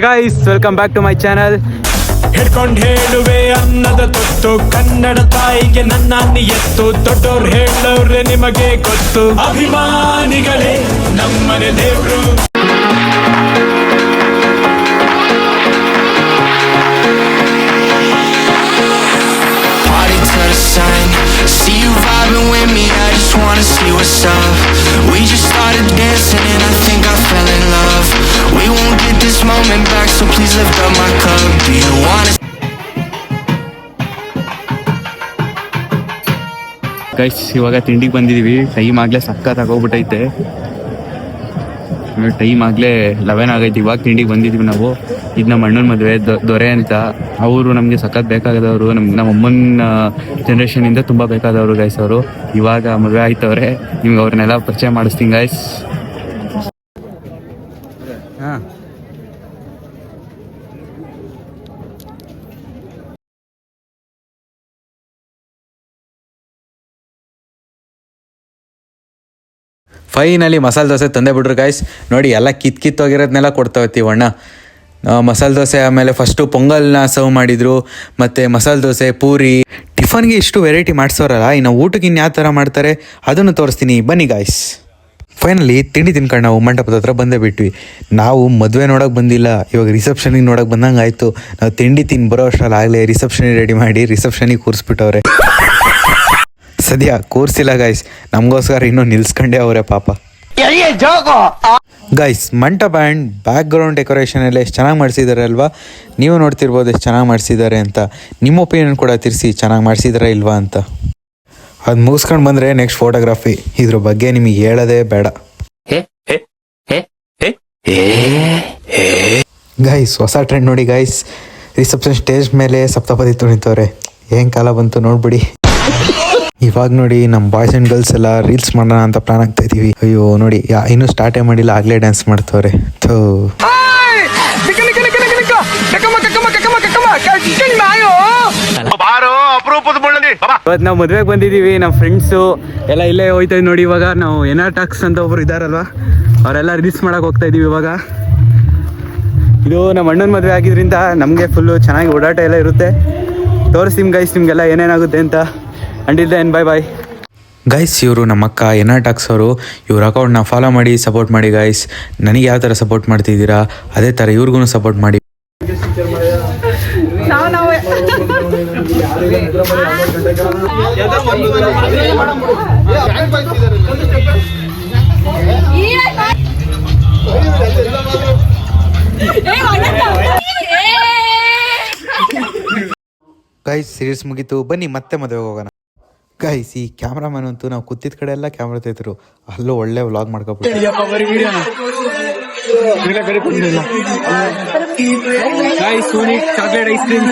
Guys, welcome back to my channel. ಹಿಡ್ಕೊಂಡ್ ಹೇಳುವೆ ಅನ್ನದ ತೊತ್ತು ಕನ್ನಡ ತಾಯಿಗೆ ನನ್ನ ನಿಯತ್ತು ದೊಡ್ಡೋರ್ ಹೇಳೋರೆ ನಿಮಗೆ ಗೊತ್ತು ಅಭಿಮಾನಿಗಳೇ ನಮ್ಮನೆ ದೇವ್ರು See you vibing with me, I just wanna see what's up. We just started dancing and I think I fell in love. We won't get this moment back, so please lift up my cup. Do you wanna guys ಇವಾಗ ತಿಂಡಿಗೆ ಬಂದಿದ್ದೀವಿ. Time ಆಗಲೇ ಸಖತ್ ಹೋಗ್ಬಿಟ್ಟೈತೆ. Time ಆಗಲೇ 11 ಆಗೈತೆ. ಇವಾಗ ತಿಂಡಿಗೆ ಬಂದಿದ್ದೀವಿ ನಾವು. ಇದು ನಮ್ಮ ಅಣ್ಣನ ಮದುವೆ ದೊರೆ ಅಂತ. ಅವರು ನಮಗೆ ಸಖತ್ ಬೇಕಾಗದವರು. ನಮ್ಮ ಅಮ್ಮನ ಜನ್ರೇಷನಿಂದ ತುಂಬ ಬೇಕಾದವರು ಗೈಸ್ ಅವರು. ಇವಾಗ ಮದುವೆ ಆಯ್ತವ್ರೆ. ನಿಮ್ಗೆ ಅವ್ರನ್ನೆಲ್ಲ ಪರಿಚಯ ಮಾಡಿಸ್ತೀನಿ ಗೈಸ್. ಹಾಂ, ಫೈನಲಿ ಮಸಾಲೆ ದೋಸೆ ತಂದೆ ಬಿಡ್ರು ಗೈಸ್. ನೋಡಿ ಎಲ್ಲ ಕಿತ್ತೋಗಿರೋದನ್ನೆಲ್ಲ ಕೊಡ್ತಾ ಹೋಗ್ತೀವಿ ಅಣ್ಣ. ಮಸಾಲೆ ದೋಸೆ ಆಮೇಲೆ ಫಸ್ಟು ಪೊಂಗಲ್ನ ಸರ್ವ್ ಮಾಡಿದರು, ಮತ್ತು ಮಸಾಲೆ ದೋಸೆ, ಪೂರಿ, ಟಿಫನ್ಗೆ ಇಷ್ಟು ವೆರೈಟಿ ಮಾಡಿಸೋರಲ್ಲ. ಇನ್ನು ಊಟಕ್ಕೆ ಇನ್ನು ಯಾವ ಥರ ಮಾಡ್ತಾರೆ ಅದನ್ನು ತೋರಿಸ್ತೀನಿ ಬನ್ನಿ ಗಾಯ್ಸ್. ಫೈನಲಿ ತಿಂಡಿ ತಿನ್ಕೊಂಡು ನಾವು ಮಂಟಪದ ಹತ್ರ ಬಂದೇ ಬಿಟ್ವಿ. ನಾವು ಮದುವೆ ನೋಡೋಕೆ ಬಂದಿಲ್ಲ, ಇವಾಗ ರಿಸೆಪ್ಷನಿಗೆ ನೋಡೋಕೆ ಬಂದಂಗೆ ಆಯಿತು. ನಾವು ತಿಂಡಿ ಬರೋ ಅಷ್ಟರಲ್ಲಿ ಆಗಲೇ ರಿಸೆಪ್ಷನಿಗೆ ರೆಡಿ ಮಾಡಿ ರಿಸೆಪ್ಷನಿಗೆ ಕೂರಿಸ್ಬಿಟ್ಟವ್ರೆ. ಸದ್ಯ ಕೂರ್ಸಿಲ್ಲ ಗೈಸ್, ನಮಗೋಸ್ಕರ ಇನ್ನೂ ನಿಲ್ಸ್ಕೊಂಡೇ ಅವರೇ ಪಾಪ. ಗೈಸ್ ಮಂಟಪ ಆ್ಯಂಡ್ ಬ್ಯಾಕ್ ಗ್ರೌಂಡ್ ಡೆಕೋರೇಷನ್ ಎಲ್ಲ ಎಷ್ಟು ಚೆನ್ನಾಗಿ ಮಾಡಿಸಿದ್ದಾರೆ ಅಲ್ವಾ. ನೀವು ನೋಡ್ತಿರ್ಬೋದು ಎಷ್ಟು ಚೆನ್ನಾಗಿ ಮಾಡಿಸಿದ್ದಾರೆ ಅಂತ. ನಿಮ್ಮ ಒಪಿನಿಯನ್ ಕೂಡ ತಿರ್ಸಿ ಚೆನ್ನಾಗಿ ಮಾಡಿಸಿದಾರಾ ಇಲ್ವಾ ಅಂತ. ಅದು ಮುಗಿಸ್ಕೊಂಡು ಬಂದರೆ ನೆಕ್ಸ್ಟ್ ಫೋಟೋಗ್ರಫಿ. ಇದ್ರ ಬಗ್ಗೆ ನಿಮಗೆ ಹೇಳೋದೇ ಬೇಡ ಗೈಸ್. ಹೊಸ ಟ್ರೆಂಡ್ ನೋಡಿ ಗೈಸ್, ರಿಸೆಪ್ಷನ್ ಸ್ಟೇಜ್ ಮೇಲೆ ಸಪ್ತಪದಿ ತುಣಿತವ್ರೆ. ಏನು ಕಾಲ ಬಂತು ನೋಡ್ಬಿಡಿ. ಇವಾಗ ನೋಡಿ ನಮ್ಮ ಬಾಯ್ಸ್ ಆ್ಯಂಡ್ ಗರ್ಲ್ಸ್ ಎಲ್ಲ ರೀಲ್ಸ್ ಮಾಡೋಣ ಅಂತ ಪ್ಲಾನ್ ಆಗ್ತಾ ಇದೀವಿ. ಅಯ್ಯೋ ನೋಡಿ ಇನ್ನೂ ಸ್ಟಾರ್ಟೇ ಮಾಡಿಲ್ಲ, ಆಗಲೇ ಡ್ಯಾನ್ಸ್ ಮಾಡ್ತವ್ರೆ. ಇವತ್ತು ನಾವು ಮದುವೆಗೆ ಬಂದಿದ್ದೀವಿ. ನಮ್ಮ ಫ್ರೆಂಡ್ಸು ಎಲ್ಲ ಇಲ್ಲೇ ಹೋಯ್ತಾ ನೋಡಿ. ಇವಾಗ ನಾವು ಎನಾಟಾಕ್ಸ್ ಅಂತ ಒಬ್ರು ಇದ್ದಾರಲ್ವ, ಅವರೆಲ್ಲ ರೀಲ್ಸ್ ಮಾಡಕ್ಕೆ ಹೋಗ್ತಾ ಇದೀವಿ ಇವಾಗ. ಇದು ನಮ್ಮ ಅಣ್ಣನ ಮದುವೆ ಆಗಿದ್ರಿಂದ ನಮಗೆ ಫುಲ್ಲು ಚೆನ್ನಾಗಿ ಓಡಾಟ ಎಲ್ಲ ಇರುತ್ತೆ. ತೋರಿಸ್ತೀನಿ ಗೈಸ್ ನಿಮಗೆಲ್ಲ ಏನೇನಾಗುತ್ತೆ ಅಂತ. Until then bye bye guys. ಇವರು ನಮ್ಮ ಅಕ್ಕ ಎನಾಟಾಕ್ಸ್ ಅವರು. ಇವ್ರ ಅಕೌಂಟ್ನ ಫಾಲೋ ಮಾಡಿ ಸಪೋರ್ಟ್ ಮಾಡಿ ಗೈಸ್. ನನಗೆ ಯಾವ ಥರ ಸಪೋರ್ಟ್ ಮಾಡ್ತಿದ್ದೀರಾ ಅದೇ ಥರ ಇವ್ರಿಗೂ ಸಪೋರ್ಟ್ ಮಾಡಿ. ಗೈಸ್ ಸೀರೀಸ್ ಮುಗೀತು, ಬನ್ನಿ ಮತ್ತೆ ಮದುವೆಗೆ ಹೋಗೋಣ. ಗೈಸ್ ಈ ಕ್ಯಾಮ್ರಾಮನ್ ಅಂತೂ ನಾವು ಕೂತಿದ್ದ ಕಡೆ ಎಲ್ಲ ಕ್ಯಾಮ್ರಾ ತೆಗೆದ್ರು, ಅಲ್ಲೂ ಒಳ್ಳೆ ವ್ಲಾಗ್ ಮಾಡ್ಕೊಬಿಟ್ಟು. Chocolate ice cream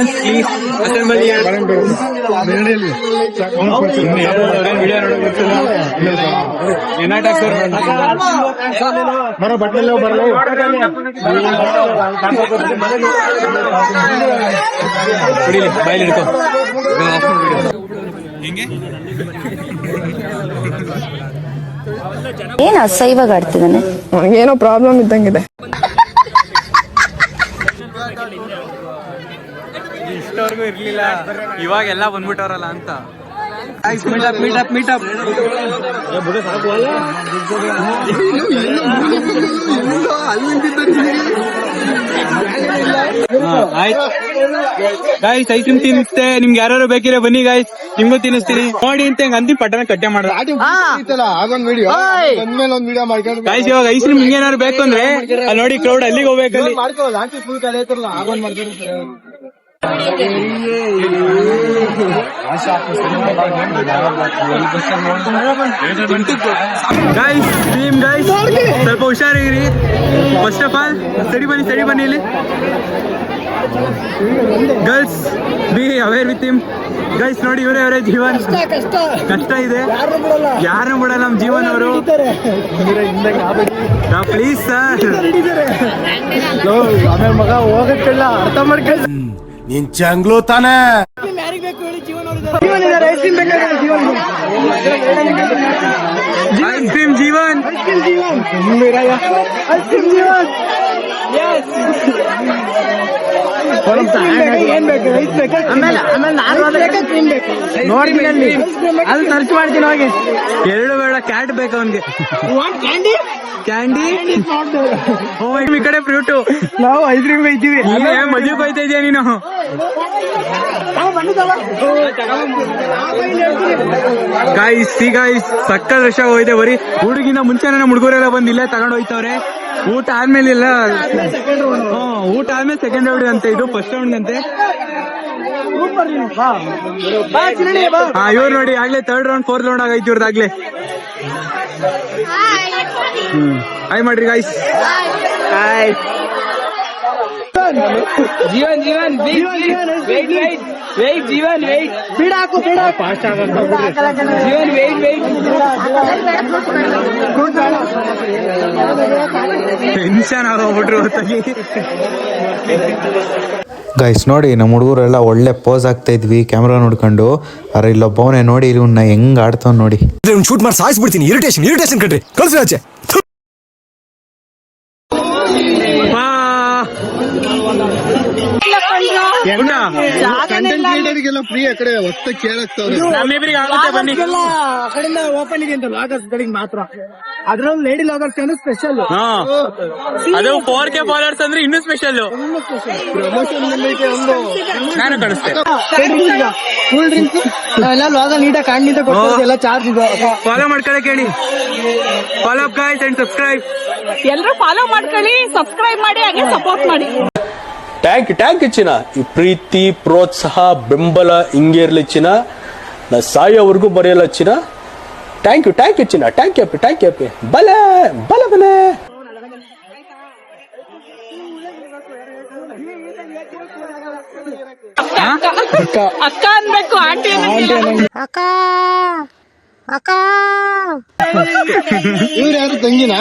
please. ಬಾಯಲ್ಲಿ ಹಿಡ್ಕೊ. ಏನ್ ಅಸಹ್ಯವಾಗಿ ಆಡ್ತಿದ್ದಾನೆ, ಏನೋ ಪ್ರಾಬ್ಲಮ್ ಇದ್ದಂಗಿದೆ. ಇಷ್ಟವರೆಗೂ ಇರ್ಲಿಲ್ಲ, ಇವಾಗೆಲ್ಲ ಬಂದ್ಬಿಟ್ಟವ್ರಲ್ಲ ಅಂತ. ಗಾಯ್ಸ್ ಐಸ್ ಕ್ರೀಮ್ ತಿನ್ನಿಸ್ತೆ. ನಿಮ್ಗೆ ಯಾರು ಬೇಕಿದ್ರೆ ಬನ್ನಿ ಗಾಯ್ಸ್, ನಿಮ್ಗೂ ತಿನ್ನಿಸ್ತೀನಿ ನೋಡಿ ಅಂತ ಹೆಂಗ್ ಅಂದಿ ಪಟ್ಟಣ ಕಟ್ಟೆ ಮಾಡಿದ ಗಾಯ್ಸ್. ಇವಾಗ ಐಸ್ ಕ್ರೀಮ್ ನಿಮ್ಗೇನಾದ್ರು ಬೇಕು ಅಂದ್ರೆ ಅಲ್ಲಿ ನೋಡಿ ಕ್ರೌಡ್ ಅಲ್ಲಿಗೆ ಹೋಗ್ಬೇಕಲ್ಲಿ. ಗೈಸ್ ಟೀಮ್ ಗೈಸ್ ಸ್ವಲ್ಪ ಹುಷಾರಿರಿ. ಫಸ್ಟ್ ಆಫ್ ಆಲ್ ಸ್ಟಡಿ ಬನ್ನಿ ಇಲ್ಲಿ. Girls be aware with him. Guys ನೋಡಿ ಇವರೇ ಜೀವನ್ ಕಷ್ಟ ಇದೆ, ಯಾರನ್ನು ಬಿಡಲ್ಲ ನಮ್ಮ ಜೀವನ್ ಅವರು. ಪ್ಲೀಸ್ ಸರ್, ಆಮೇಲೆ ಮಗ ಹೋಗಕ್ಕಿಲ್ಲ, ಅರ್ಥ ಮಾಡ್ಕೊಳ್ಳಿ. ನೀನ್ ಚಂಗ್ಲು ತಾನೆ. Ice cream Jeevan. ನೋಡ್ತೀನಿ ಅಲ್ಲಿ ಸರ್ಚ್ ಮಾಡ್ತೀನಿ ಹೋಗಿ. ಎರಡು ಬೇಡ, ಕ್ಯಾಟ್ ಬೇಕು ಅವನ್ಗೆ. ಕ್ಯಾಂಡಿ ಈ ಕಡೆ ಫ್ರೂಟು. ನಾವು 5 ರೂಪಾಯಿ ಇದ್ದೀವಿ. ಮದುವೆ ಹೋಯ್ತಾ ಇದೀಯ ನೀನು? ಗಾಯ್ಸ್ ಸಕ್ಕ ರಶ ಹೋಯ್ದೆ. ಬರೀ ಹುಡುಗಿನ ಮುಂಚೆನೇ ಹುಡುಗರೆಲ್ಲ ಬಂದು ಇಲ್ಲೇ ತಗೊಂಡ್ ಹೋಯ್ತವ್ರೆ. ಊಟ ಆದ್ಮೇಲೆ ಇಲ್ಲ, ಊಟ ಆದ್ಮೇಲೆ ಸೆಕೆಂಡ್ ರೌಂಡ್ ಅಂತೆ, ಇದು ಫಸ್ಟ್ ರೌಂಡ್ ಅಂತೆ. ಇವ್ರು ನೋಡಿ ಆಗ್ಲೇ 3rd ರೌಂಡ್ 4th ರೌಂಡ್ ಆಗೈತಿ ಇವ್ರದಾಗ್ಲೇ. ಹಾಯ್ ಮಾಡ್ರಿ ಗಾಯ್ಸ್. ಜೀವನ್ ಬೀಡ ಹಾಕು ಜೀವನ್ ಟೆನ್ಷನ್ ಆಗೋಗ್ಬಿಟ್ರು ಹೊತ್ತಾಗಿ. ಗೈಸ್ ನೋಡಿ, ನಮ್ಮ ಹುಡುಗರೆಲ್ಲ ಒಳ್ಳೆ ಪೋಸ್ ಆಗ್ತಾ ಇದ್ವಿ ಕ್ಯಾಮ್ರಾ ನೋಡ್ಕೊಂಡು. ಅರೆ ಇಲ್ಲೊಬ್ಬವನೇ ನೋಡಿ, ಇವ್ನ ಹೆಂಗ್ ಆಡ್ತಾವ್ ನೋಡಿ. ಶೂಟ್ ಮಾಡಿ ಸಾಯಿಸ್ಬಿಡ್ತೀನಿ. ಇರಿಟೇಷನ್ ಕಣ್ರಿ, ಕಳ್ಸಿ ಆಚೆ. ಕಡೆಯಿಂದ ಓಪನ್ ಇದೆ ಅಂತ ಲಾಗರ್ಸ್ ಗಳಿಗೆ ಮಾತ್ರ. ಅದ್ರಲ್ಲಿ ಲೇಡಿ ಲಾಗರ್ಸ್ ಅಂದ್ರೆ ಸ್ಪೆಷಲ್. ಅದು 4K ಫಾಲೋವರ್ಸ್ ಅಂದ್ರೆ ಇನ್ನೂ ಸ್ಪೆಷಲ್. ನಾನು ಕಳಿಸ್ತೇನೆ. ಕೂಲ್ ಡ್ರಿಂಕ್ಸ್ ನಾವೆಲ್ಲ ಲಾಗರ್ ನೀಟಾಗಿ ಕಾಣ್ಲಿಂದ ಕೊಡ್ತೀವಿ, ಎಲ್ಲ ಚಾರ್ಜ್ ಇದೆ. ಫಾಲೋ ಮಾಡ್ಕೊಳಕ್ ಹೇಳಿ. Follow up guys and subscribe. ಎಲ್ಲರೂ ಫಾಲೋ ಮಾಡ್ಕೊಳ್ಳಿ, ಸಬ್ಸ್ಕ್ರೈಬ್ ಮಾಡಿ, ಹಾಗೆ ಸಪೋರ್ಟ್ ಮಾಡಿ. ಟ್ಯಾಂಕ್ ಚಿನ್ನ. ಈ ಪ್ರೀತಿ ಪ್ರೋತ್ಸಾಹ ಬೆಂಬಲ ಹಿಂಗೆ ಇರ್ಲಿ ಚಿನ್ನ. ನಾ ಸಾಯೋವರೆಗೂ ಬರೆಯಲ್ಲ ಚಿನ್ನ. ಥ್ಯಾಂಕ್ ಯು ಚಿನ್ನ. ಟ್ಯಾಂಕ್ ಯು ಬಲೆ. ಅಕ್ಕ ಅನ್ಬೇಕು, ಆಂಟಿ ಅಕ್ಕ ಇವ್ರು ಯಾರು ತಂಗಿನಾ?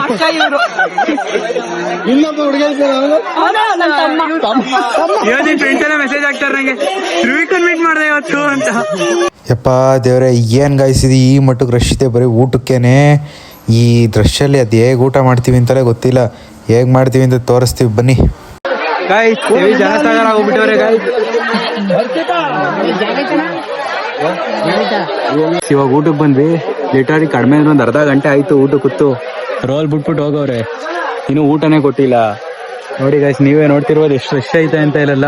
ಅಕ್ಕ ಇವರು ಇನ್ನೊಬ್ಬ ಹುಡುಗ ಇವತ್ತಿನ ಫ್ರೆಂಡ್ಸ್ ಎಲ್ಲ ಮೆಸೇಜ್ ಹಾಕ್ತಾರೆ ನಂಗೆ, ಧ್ರುವಿಕನ್ ಮೀಟ್ ಮಾಡ್ದೆ ಇವತ್ತು ಅಂತ. ಯಪ್ಪ ದೇವ್ರೆ, ಏನ್ ಗಾಯ್ಸಿದಿ ಈ ಮಟ್ಟಕ್ಕೆ ರಶ್ ಇದೆ ಬರೀ ಊಟಕ್ಕೇನೆ. ಈ ರಶಲ್ಲಿ ಅದು ಹೇಗೆ ಊಟ ಮಾಡ್ತೀವಿ ಅಂತಲೇ ಗೊತ್ತಿಲ್ಲ. ಹೇಗೆ ಮಾಡ್ತೀವಿ ಅಂತ ತೋರಿಸ್ತೀವಿ ಬನ್ನಿ. ಗಾಯ್ಸ್ ಜನಸಾಗರ ಹೋಗ್ಬಿಟ್ಟವ್ರೆ ಗಾಯ್ಸ್. ಇವಾಗ ಊಟಕ್ಕೆ ಬಂದ್ವಿ. ಲಿಟರಲಿ ಕಡಿಮೆ ಅಂದ್ರೆ 1/2 ಗಂಟೆ ಆಯ್ತು ಊಟ ಕೂತು. ರೋಲ್ ಬಿಟ್ಬಿಟ್ಟು ಹೋಗವ್ರೆ, ಇನ್ನು ಊಟನೇ ಕೊಟ್ಟಿಲ್ಲ. ನೋಡಿ ಗಾಯ್ಸ್, ನೀವೇ ನೋಡ್ತಿರ್ಬೋದು ಎಷ್ಟು ರಶ್ ಐತೆ ಅಂತ ಇಲ್ಲೆಲ್ಲ.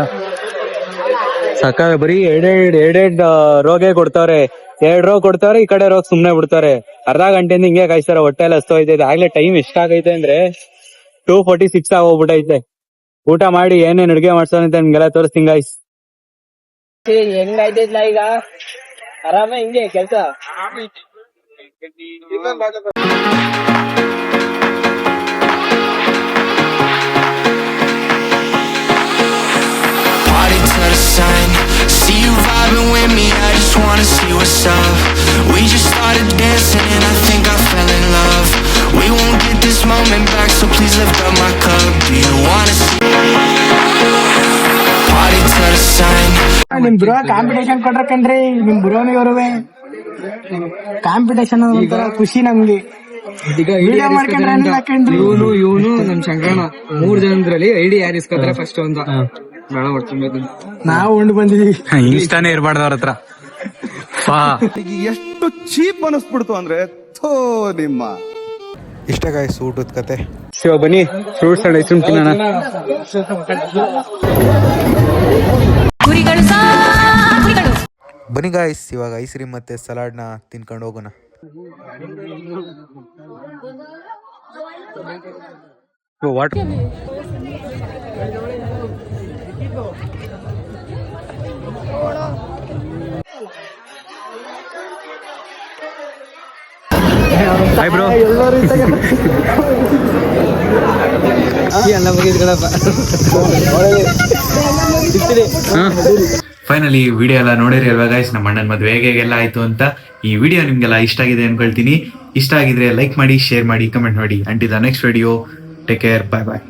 ಸಕ್ಕ ಬರೀ ಎರಡೆರಡು ರೋಗೆ ಕೊಡ್ತಾವ್ರೆ. 2 ರೋ ಕೊಡ್ತಾವ್ರೆ, ಈ ಕಡೆ ರೋಗ್ ಸುಮ್ನೆ ಬಿಡ್ತಾರೆ. 1/2 ಗಂಟೆಯಿಂದ ಹಿಂಗೆ ಕಾಯಿಸ್ತಾರೆ. ಹೊಟ್ಟೆ ಎಲ್ಲ ಹಸ್ತೋಯ್ತೈತೆ. ಆಗ್ಲೇ ಟೈಮ್ ಎಷ್ಟಾಗೈತೆ ಅಂದ್ರೆ 2:46 ಆಗೋಗ್ಬಿಟ್ಟೈತೆ. ಊಟ ಮಾಡಿ ಏನೇನ್ ಅಡುಗೆ ಮಾಡ್ಸೋಣ ಅಂತ ನಿಮ್ಗೆಲ್ಲ ತೋರಿಸ್ತೀನಿ ಗಾಯ್ಸ್. ಹೆಂಗೈತೈತ್ಲ ಈಗ ಆರಾಮ ಹಿಂಗೆ ಕೆಲ್ಸ. Party to the sun. See you vibing with me, I just wanna see what's up. We just started dancing and I think I fell in love. We won't get this moment back, so please lift up my cup. Do you wanna see? Party to the sun. ನಿಮ್ bro competition ಕೊಟ್ರ ಕಣ್ರಿ, ನಿಮ್ ಬ್ರೋನಿಗೆ ಬರುವೆ competition ಒಂಥರ ಖುಷಿ ನಮ್ಗೆ. ಇವನು ನಮ್ ಶಂಕರಣ್ಣ 3 ಜನದ್ರಲ್ಲಿ ಐಡಿ ಯಾರು ಇಸ್ಕೊತಾರೆ ಫಸ್ಟ್ ಅಂತ ನಾವು ಉಂಡು ಬಂದಿದೀವಿ. ಇಷ್ಟಾನೇ ಇರ್ಬಾರ್ದು ಅವ್ರ ಹತ್ರ. ಎಷ್ಟು ಚೀಪ್ ಅನಿಸ್ಬಿಡ್ತು ಅಂದ್ರೆ ಥೋ ನಿಮ್ಮ. ಇಷ್ಟ ಗಾಯ್ಸ್ ಊಟದ ಕತೆ. ಶಿವ ಬನ್ನಿ, ಫ್ರೂಟ್ಸ್ ಅಂಡ್ ಐಸ್ ಕ್ರೀಮ್ ತಿನ್ನೋಣ. ಬನ್ನಿ ಗಾಯ್ಸ್, ಇವಾಗ ಐಸ್ ಕ್ರೀಮ್ ಮತ್ತೆ ಸಲಾಡ್ನ ತಿನ್ಕೊಂಡು ಹೋಗೋಣ. Water hi bro. Finally video ಎಲ್ಲ ನೋಡಿರಿ ಅಲ್ವಾ ಗೈಸ್, ನಮ್ಮ ಅಣ್ಣನ ಮದುವೆ ಹೇಗೆಲ್ಲ ಆಯ್ತು ಅಂತ. ಈ ವಿಡಿಯೋ ನಿಮ್ಗೆಲ್ಲ ಇಷ್ಟ ಆಗಿದೆ ಅನ್ಕೊಳ್ತೀನಿ. ಇಷ್ಟ ಆಗಿದ್ರೆ ಲೈಕ್ ಮಾಡಿ, ಶೇರ್ ಮಾಡಿ, ಕಮೆಂಟ್ ಮಾಡಿ. Until the next video, take care, bye bye.